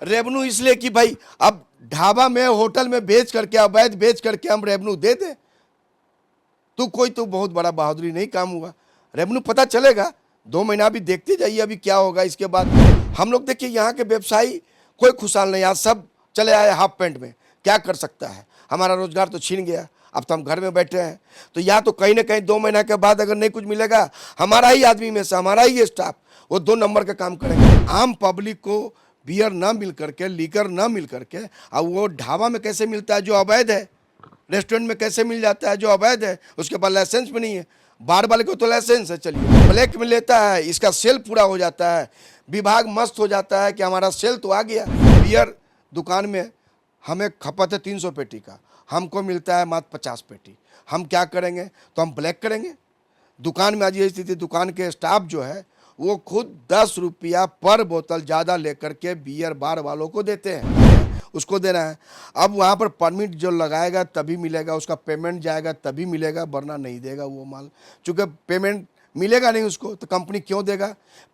Revenue इसलिए कि भाई अब ढाबा में होटल में बेच करके अवैध बेच करके हम रेवेन्यू दे दें, तो बहुत बड़ा बहादुरी नहीं काम हुआ। रेवेन्यू पता चलेगा, 2 महीना भी देखते जाइए अभी क्या होगा। इसके बाद हम लोग देखिए यहाँ के व्यवसायी कोई खुशहाल नहीं, आज सब चले आए हाफ पैंट में, क्या कर सकता है। हमारा रोजगार तो छीन गया, अब तो हम घर में बैठे हैं। तो या तो कहीं ना कहीं 2 महीना के बाद अगर नहीं कुछ मिलेगा, हमारा ही आदमी में से हमारा ही स्टाफ वो 2 नंबर का काम करेंगे। आम पब्लिक को बियर ना मिल करके, लीकर ना मिल करके, अब वो ढाबा में कैसे मिलता है जो अवैध है, रेस्टोरेंट में कैसे मिल जाता है जो अवैध है, उसके पास लाइसेंस भी नहीं है। बार वाले को तो लाइसेंस है, चलिए ब्लैक में लेता है, इसका सेल पूरा हो जाता है, विभाग मस्त हो जाता है कि हमारा सेल तो आ गया। बियर दुकान में हमें खपत है 300 पेटी का, हमको मिलता है मात्र 50 पेटी। हम क्या करेंगे, तो हम ब्लैक करेंगे। दुकान में आज ये स्थिति, दुकान के स्टाफ जो है वो खुद 10 रुपया पर बोतल ज़्यादा लेकर के बियर बार वालों को देते हैं, उसको देना है। अब वहाँ पर परमिट जो लगाएगा तभी मिलेगा, उसका पेमेंट जाएगा तभी मिलेगा, वरना नहीं देगा वो माल। चूँकि पेमेंट मिलेगा नहीं उसको तो कंपनी क्यों देगा।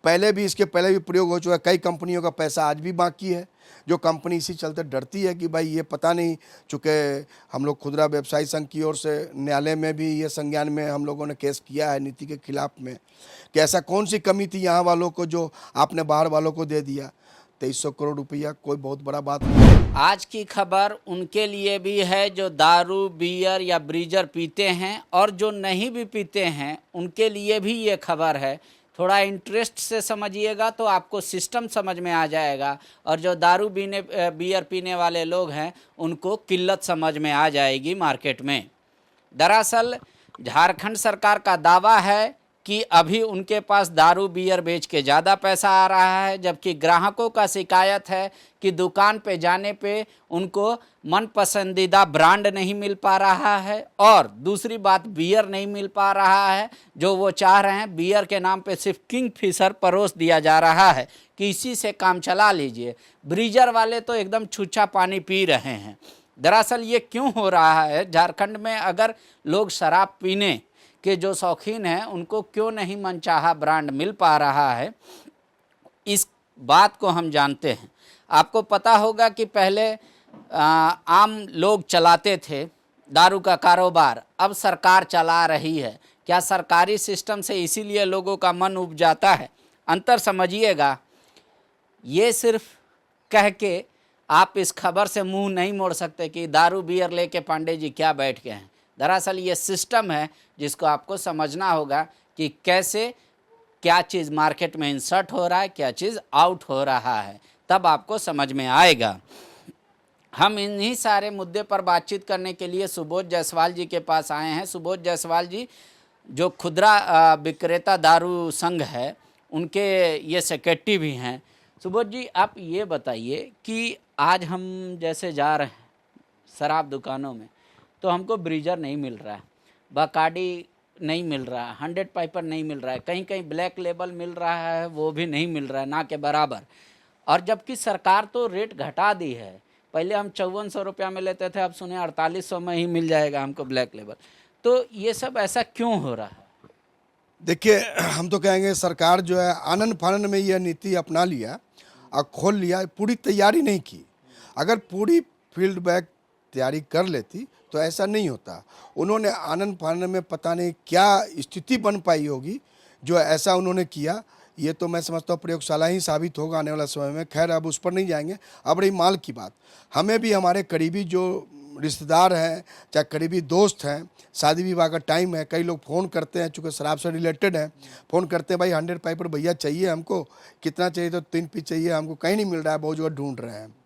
पहले भी इसके पहले भी प्रयोग हो चुका है, कई कंपनियों का पैसा आज भी बाकी है, जो कंपनी इसी चलते डरती है कि भाई ये पता नहीं। चूँकि हम लोग खुदरा व्यवसायी संघ की ओर से न्यायालय में भी ये संज्ञान में हम लोगों ने केस किया है नीति के खिलाफ में, कि ऐसा कौन सी कमी थी यहाँ वालों को जो आपने बाहर वालों को दे दिया। 2300 करोड़ रुपया कोई बहुत बड़ा बात नहीं। आज की खबर उनके लिए भी है जो दारू, बियर या ब्रीजर पीते हैं, और जो नहीं भी पीते हैं उनके लिए भी ये खबर है। थोड़ा इंटरेस्ट से समझिएगा तो आपको सिस्टम समझ में आ जाएगा, और जो दारू बियर पीने वाले लोग हैं उनको किल्लत समझ में आ जाएगी मार्केट में। दरअसल झारखंड सरकार का दावा है कि अभी उनके पास दारू बियर बेच के ज़्यादा पैसा आ रहा है, जबकि ग्राहकों का शिकायत है कि दुकान पे जाने पे उनको मन पसंदीदा ब्रांड नहीं मिल पा रहा है, और दूसरी बात बियर नहीं मिल पा रहा है जो वो चाह रहे हैं। बियर के नाम पे सिर्फ किंगफिशर परोस दिया जा रहा है कि इसी से काम चला लीजिए। ब्रीजर वाले तो एकदम छूछा पानी पी रहे हैं। दरअसल ये क्यों हो रहा है, झारखंड में अगर लोग शराब पीने के जो शौकीन हैं उनको क्यों नहीं मनचाहा ब्रांड मिल पा रहा है, इस बात को हम जानते हैं। आपको पता होगा कि पहले आम लोग चलाते थे दारू का कारोबार, अब सरकार चला रही है। क्या सरकारी सिस्टम से इसीलिए लोगों का मन उब जाता है? अंतर समझिएगा। ये सिर्फ कह के आप इस खबर से मुंह नहीं मोड़ सकते कि दारू बियर लेके पांडे जी क्या बैठ गए हैं। दरअसल ये सिस्टम है जिसको आपको समझना होगा कि कैसे क्या चीज़ मार्केट में इंसर्ट हो रहा है, क्या चीज़ आउट हो रहा है, तब आपको समझ में आएगा। हम इन्हीं सारे मुद्दे पर बातचीत करने के लिए सुबोध जायसवाल जी के पास आए हैं। सुबोध जायसवाल जी जो खुदरा विक्रेता दारू संघ है उनके ये सेक्रेटरी भी हैं। सुबोध जी, आप ये बताइए कि आज हम जैसे जा रहे हैं शराब दुकानों में तो हमको ब्रीजर नहीं मिल रहा है, बकाडी नहीं मिल रहा है, 100 पाइपर नहीं मिल रहा है, कहीं कहीं ब्लैक लेबल मिल रहा है, वो भी नहीं मिल रहा है ना के बराबर। और जबकि सरकार तो रेट घटा दी है, पहले हम 5400 रुपया में लेते थे, अब सुने 4800 में ही मिल जाएगा हमको ब्लैक लेबल। तो ये सब ऐसा क्यों हो रहा है? देखिए, हम तो कहेंगे सरकार जो है आनन फानन में यह नीति अपना लिया और खोल लिया, पूरी तैयारी नहीं की। अगर पूरी फील्ड बैक तैयारी कर लेती तो ऐसा नहीं होता। उन्होंने आनन फानन में पता नहीं क्या स्थिति बन पाई होगी जो ऐसा उन्होंने किया। ये तो मैं समझता हूँ प्रयोगशाला ही साबित होगा आने वाला समय में। खैर, अब उस पर नहीं जाएंगे। अब रही माल की बात, हमें भी हमारे करीबी जो रिश्तेदार हैं, चाहे करीबी दोस्त हैं, शादी विवाह का टाइम है, कई लोग फ़ोन करते हैं, चूँकि शराब से रिलेटेड है, फ़ोन करते हैं भाई 100 पाइपर भैया चाहिए हमको। कितना चाहिए? तो 3 पीस चाहिए हमको, कहीं नहीं मिल रहा है, बहुत जगह ढूंढ रहे हैं।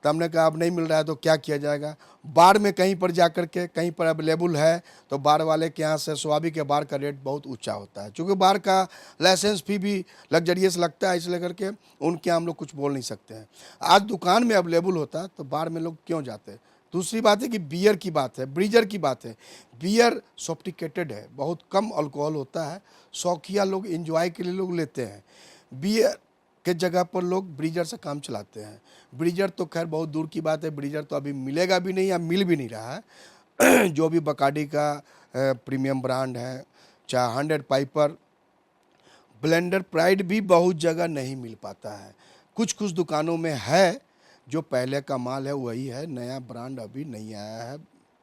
तो हमने कहा अब नहीं मिल रहा है तो क्या किया जाएगा। बार में कहीं पर जा कर के, कहीं पर अवेलेबल है तो बार वाले के यहाँ से स्वाभाविक है बार का रेट बहुत ऊंचा होता है। चूँकि बार का लाइसेंस फी भी लग्जरियस लगता है, इसलिए करके उनके यहाँ हम लोग कुछ बोल नहीं सकते हैं। आज दुकान में अवेलेबल होता तो बार में लोग क्यों जाते। दूसरी बात है कि बियर की बात है, ब्रीजर की बात है। बियर सोफ्टिकेटेड है, बहुत कम अल्कोहल होता है, शौकिया लोग इंजॉय के लिए लोग लेते हैं। बियर के जगह पर लोग ब्रीजर से काम चलाते हैं। ब्रीजर तो खैर बहुत दूर की बात है, ब्रीजर तो अभी मिलेगा भी नहीं या मिल भी नहीं रहा है। जो भी बकाडी का प्रीमियम ब्रांड है, चाहे 100 पाइपर, ब्लेंडर प्राइड भी बहुत जगह नहीं मिल पाता है। कुछ कुछ दुकानों में है, जो पहले का माल है वही है, नया ब्रांड अभी नहीं आया है,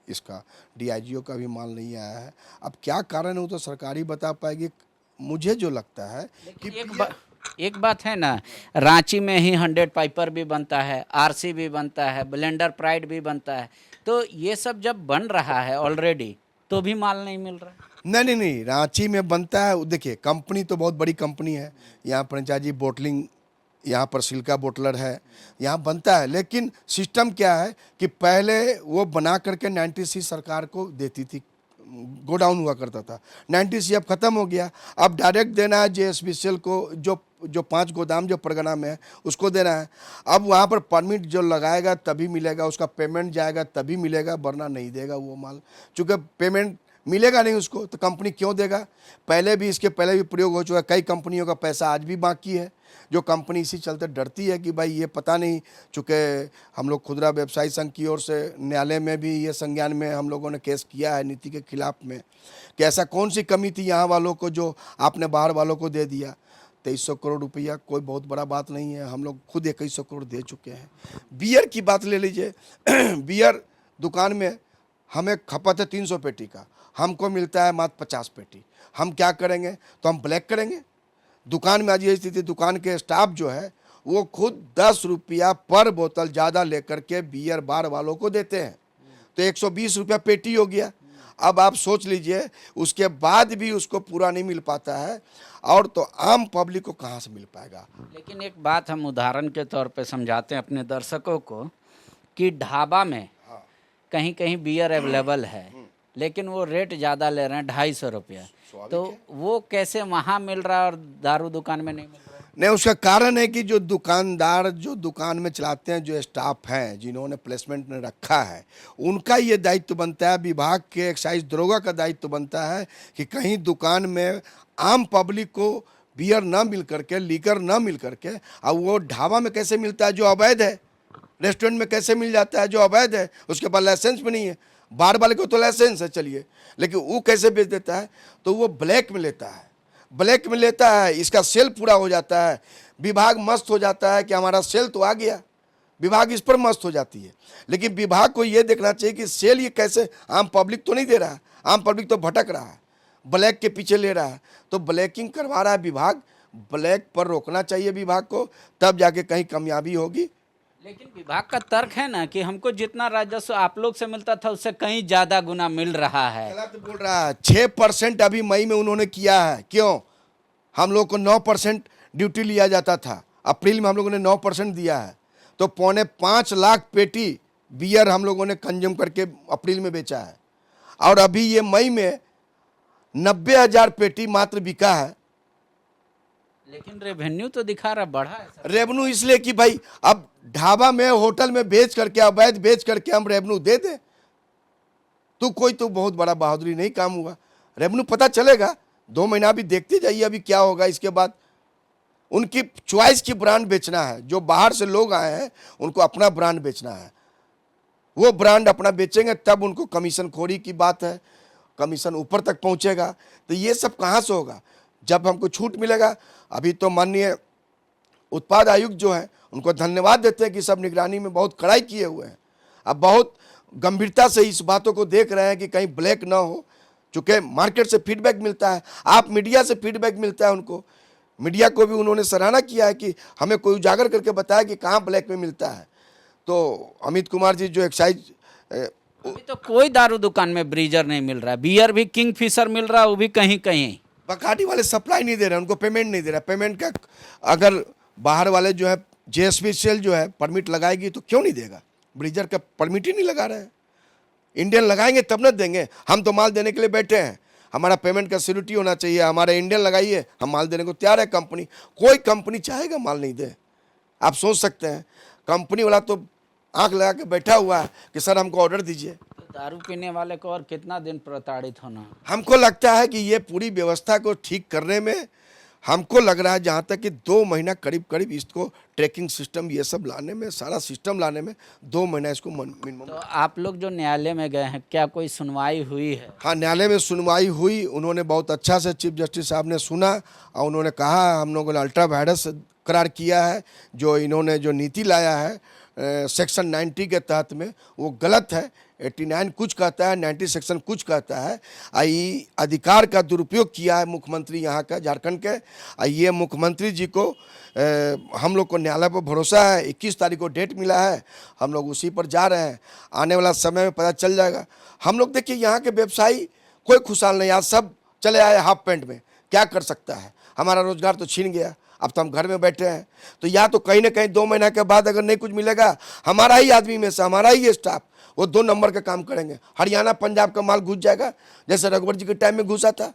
इसका डीआईजीओ का भी माल नहीं आया है। अब क्या कारण है वो तो सरकार ही बता पाएगी। मुझे जो लगता है कि एक बात है ना, रांची में ही 100 पाइपर भी बनता है, आरसी भी बनता है, ब्लेंडर प्राइड भी बनता है, तो ये सब जब बन रहा है ऑलरेडी तो भी माल नहीं मिल रहा है। नहीं, रांची में बनता है। देखिए कंपनी तो बहुत बड़ी कंपनी है, यहाँ पंचाजी बोटलिंग, यहाँ पर सिल्का बोटलर है, यहाँ बनता है। लेकिन सिस्टम क्या है कि पहले वो बना करके 90C सरकार को देती थी, गोडाउन हुआ करता था। 90C अब ख़त्म हो गया, अब डायरेक्ट देना है JSPCL को, जो 5 गोदाम जो परगना में है उसको देना है। अब वहाँ पर परमिट जो लगाएगा तभी मिलेगा, उसका पेमेंट जाएगा तभी मिलेगा, वरना नहीं देगा वो माल। चूँकि पेमेंट मिलेगा नहीं उसको तो कंपनी क्यों देगा। पहले भी, इसके पहले भी प्रयोग हो चुका है, कई कंपनियों का पैसा आज भी बाकी है, जो कंपनी इसी चलते डरती है कि भाई ये पता नहीं। चूँकि हम लोग खुदरा व्यवसायी संघ की ओर से न्यायालय में भी ये संज्ञान में हम लोगों ने केस किया है नीति के खिलाफ में, कि ऐसा कौन सी कमी थी यहाँ वालों को जो आपने बाहर वालों को दे दिया। 2300 करोड़ रुपया कोई बहुत बड़ा बात नहीं है, हम लोग खुद 2100 करोड़ दे चुके हैं। बियर की बात ले लीजिए बियर दुकान में हमें खपत है 300 पेटी का, हमको मिलता है मात्र 50 पेटी। हम क्या करेंगे, तो हम ब्लैक करेंगे। दुकान में आज ये स्थिति, दुकान के स्टाफ जो है वो खुद 10 रुपया पर बोतल ज़्यादा लेकर के बियर बार वालों को देते हैं, तो 120 रुपया पेटी हो गया। अब आप सोच लीजिए, उसके बाद भी उसको पूरा नहीं मिल पाता है, और तो आम पब्लिक को कहाँ से मिल पाएगा। लेकिन एक बात हम उदाहरण के तौर पे समझाते हैं अपने दर्शकों को कि ढाबा में कहीं कहीं बियर अवेलेबल है, लेकिन वो रेट ज़्यादा ले रहे हैं, 250 रुपया, तो वो कैसे वहाँ मिल रहा है और दारू दुकान में नहीं मिल रहा है। नहीं, उसका कारण है कि जो दुकानदार जो दुकान में चलाते हैं, जो स्टाफ हैं जिन्होंने प्लेसमेंट में रखा है, उनका ये दायित्व बनता है, विभाग के एक्साइज दरोगा का दायित्व बनता है कि कहीं दुकान में आम पब्लिक को बियर ना मिल करके, लीकर ना मिल करके, अब वो ढाबा में कैसे मिलता है जो अवैध है, रेस्टोरेंट में कैसे मिल जाता है जो अवैध है, उसके पास लाइसेंस भी नहीं है। बार वाले को तो लाइसेंस है चलिए, लेकिन वो कैसे बेच देता है, तो वो ब्लैक में लेता है, ब्लैक में लेता है, इसका सेल पूरा हो जाता है। विभाग मस्त हो जाता है कि हमारा सेल तो आ गया, विभाग इस पर मस्त हो जाती है। लेकिन विभाग को ये देखना चाहिए कि सेल ये कैसे, आम पब्लिक तो नहीं दे रहा है, आम पब्लिक तो भटक रहा है, ब्लैक के पीछे ले रहा है, तो ब्लैकिंग करवा रहा है विभाग। ब्लैक पर रोकना चाहिए विभाग को, तब जाके कहीं कामयाबी होगी। लेकिन विभाग का तर्क है ना कि हमको जितना राजस्व आप लोग से मिलता था उससे कहीं ज्यादा गुना मिल रहा है। गलत बोल रहा है। 6% अभी मई में उन्होंने किया है। क्यों? हम लोग को 9% ड्यूटी लिया जाता था, अप्रैल में हम लोगों ने 9% दिया है, तो 4.25 लाख पेटी बियर हम लोगों ने कंज्यूम करके अप्रैल में बेचा है, और अभी ये मई में 90,000 पेटी मात्र बिका है। लेकिन रेवेन्यू तो दिखा रहा बढ़ा है सर। रेवेन्यू इसलिए कि भाई अब ढाबा में, होटल में बेच करके, अवैध बेच करके हम रेवेन्यू दे दें, तो कोई तो बहुत बड़ा बहादुरी नहीं काम हुआ। रेवेन्यू पता चलेगा, 2 महीना भी देखते जाइए अभी क्या होगा। इसके बाद उनकी चॉइस की ब्रांड बेचना है, जो बाहर से लोग आए हैं उनको अपना ब्रांड बेचना है, वो ब्रांड अपना बेचेंगे तब उनको कमीशन खोरी की बात है, कमीशन ऊपर तक पहुंचेगा। तो ये सब कहाँ से होगा, जब हमको छूट मिलेगा। अभी तो माननीय उत्पाद आयुक्त जो है उनको धन्यवाद देते हैं कि सब निगरानी में बहुत कड़ाई किए हुए हैं, अब बहुत गंभीरता से इस बातों को देख रहे हैं कि कहीं ब्लैक ना हो। चूँकि मार्केट से फीडबैक मिलता है, आप मीडिया से फीडबैक मिलता है उनको, मीडिया को भी उन्होंने सराहना किया है कि हमें कोई उजागर करके बताया कि कहाँ ब्लैक में मिलता है। तो अमित कुमार जी जो एक्साइज, अभी तो कोई दारू दुकान में ब्रीजर नहीं मिल रहा है, बियर भी किंगफिशर मिल रहा है, वो भी कहीं कहीं। बकाडी वाले सप्लाई नहीं दे रहे, उनको पेमेंट नहीं दे रहा। पेमेंट का अगर बाहर वाले जो है JSPCL जो है परमिट लगाएगी तो क्यों नहीं देगा, ब्रीजर का परमिट ही नहीं लगा रहे हैं। इंडियन लगाएंगे तब न देंगे, हम तो माल देने के लिए बैठे हैं, हमारा पेमेंट का सिक्योरिटी होना चाहिए, हमारा इंडियन लगाइए, हम माल देने को तैयार है। कंपनी, कोई कंपनी चाहेगा माल नहीं दे। आप सोच सकते हैं, कंपनी वाला तो आंख लगा के बैठा हुआ है कि सर हमको ऑर्डर दीजिए। तो दारू पीने वाले को और कितना दिन प्रताड़ित होना। हमको लगता है कि ये पूरी व्यवस्था को ठीक करने में हमको लग रहा है जहाँ तक कि 2 महीना करीब करीब इसको ट्रैकिंग सिस्टम ये सब लाने में, सारा सिस्टम लाने में 2 महीना इसको मिनिमम। तो आप लोग जो न्यायालय में गए हैं, क्या कोई सुनवाई हुई है? हाँ, न्यायालय में सुनवाई हुई, उन्होंने बहुत अच्छा से चीफ जस्टिस साहब ने सुना, और उन्होंने कहा हम लोगों ने अल्ट्रा वायरस करार किया है, जो इन्होंने जो नीति लाया है सेक्शन 90 के तहत में, वो गलत है। 89 कुछ कहता है, 90 सेक्शन कुछ कहता है। ये अधिकार का दुरुपयोग किया है मुख्यमंत्री यहाँ का, झारखंड के। ये मुख्यमंत्री जी को हम लोग को न्यायालय पर भरोसा है। 21 तारीख को डेट मिला है, हम लोग उसी पर जा रहे हैं। आने वाला समय में पता चल जाएगा। हम लोग देखिए यहाँ के व्यवसायी कोई खुशहाल नहीं, आज सब चले आए हाफ पैंट में, क्या कर सकता है। हमारा रोजगार तो छीन गया, अब तो हम घर में बैठे हैं। तो या तो कहीं ना कहीं 2 महीना के बाद अगर नहीं कुछ मिलेगा, हमारा ही आदमी में से, हमारा ही स्टाफ वो 2 नंबर का काम करेंगे। हरियाणा पंजाब का माल घुस जाएगा, जैसे रघुवर जी के टाइम में घुसा था।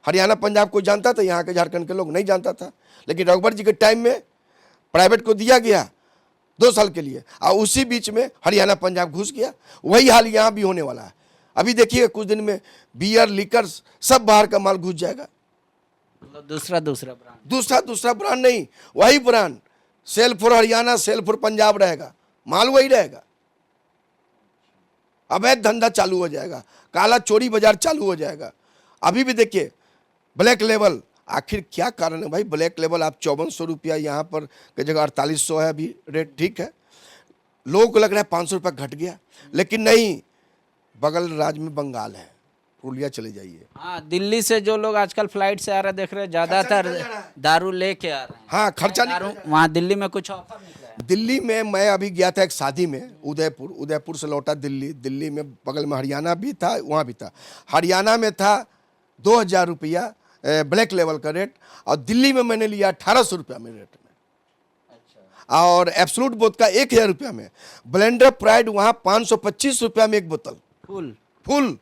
हरियाणा पंजाब को जानता था, यहाँ के झारखंड के लोग नहीं जानता था। लेकिन रघुवर जी के टाइम में प्राइवेट को दिया गया 2 साल के लिए, और उसी बीच में हरियाणा पंजाब घुस गया। वही हाल यहाँ भी होने वाला है। अभी देखिए कुछ दिन में बियर, लिकर सब बाहर का माल घुस जाएगा। दूसरा ब्रांड नहीं, वही brand, sale for Haryana, sale for Punjab रहेगा, माल वही रहेगा। अवैध धंधा चालू हो जाएगा, काला चोरी बाजार चालू हो जाएगा। अभी भी देखिए ब्लैक लेवल, आखिर क्या कारण है भाई? ब्लैक लेवल आप 5400 रुपया यहाँ पर की जगह 4800 है अभी रेट, ठीक है। लोगों को लग रहा है 500 रुपया घट गया, लेकिन नहीं, बगल राज्य में बंगाल है, पुरुलिया चले जाइए। हाँ, दिल्ली से जो लोग आजकल फ्लाइट से आ रहे देख रहे हैं, ज्यादातर दारू लेके आ रहे हैं। हाँ, खर्चा दारू वहाँ दिल्ली में कुछ ऑफर निकला है? दिल्ली में मैं अभी गया था एक शादी में, उदयपुर से लौटा दिल्ली में बगल में हरियाणा भी था, वहाँ भी था। हरियाणा में था 2000 रुपया ब्लैक लेवल का रेट, और दिल्ली में मैंने लिया 1800 रुपया में रेट में। अच्छा। और एब्सोल्यूट बोथ का 1000 रुपया में। ब्लेंडर प्राइड वहाँ 525 रुपया में एक बोतल फुल।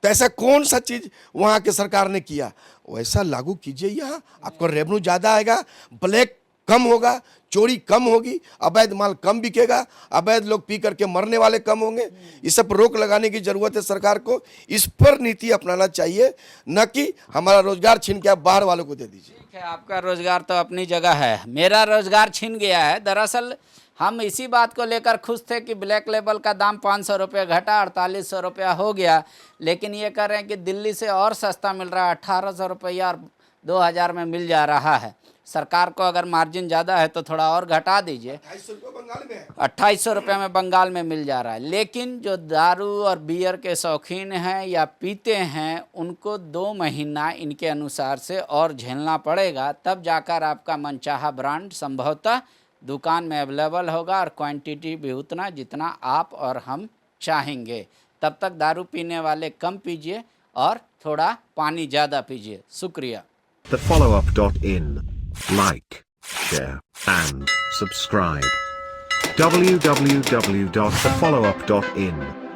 तो ऐसा कौन सा चीज वहां के सरकार ने किया, वैसा लागू कीजिए यहाँ, आपको रेवेन्यू ज्यादा आएगा, ब्लैक कम होगा, चोरी कम होगी, अवैध माल कम बिकेगा, अवैध लोग पी करके मरने वाले कम होंगे। इस सब पर रोक लगाने की जरूरत है सरकार को। इस पर नीति अपनाना चाहिए, न कि हमारा रोजगार छीन के आप बाहर वालों को दे दीजिए। ठीक है, आपका रोजगार तो अपनी जगह है, मेरा रोजगार छीन गया है। दरअसल हम इसी बात को लेकर खुश थे कि ब्लैक लेबल का दाम 500 रुपये घटा, 4800 रुपया हो गया। लेकिन ये कह रहे हैं कि दिल्ली से और सस्ता मिल रहा है, 1800 रुपया और 2000 में मिल जा रहा है। सरकार को अगर मार्जिन ज़्यादा है तो थोड़ा और घटा दीजिए। 2800 रुपये में बंगाल में मिल जा रहा है। लेकिन जो दारू और बियर के शौकीन हैं या पीते हैं, उनको 2 महीना इनके अनुसार से और झेलना पड़ेगा, तब जाकर आपका मनचाहा ब्रांड संभवतः दुकान में अवेलेबल होगा, और क्वांटिटी भी उतना जितना आप और हम चाहेंगे। तब तक दारू पीने वाले कम पीजिए और थोड़ा पानी ज़्यादा पीजिए। शुक्रिया। TheFollowUp.in. Like, share, and subscribe. www.thefollowup.in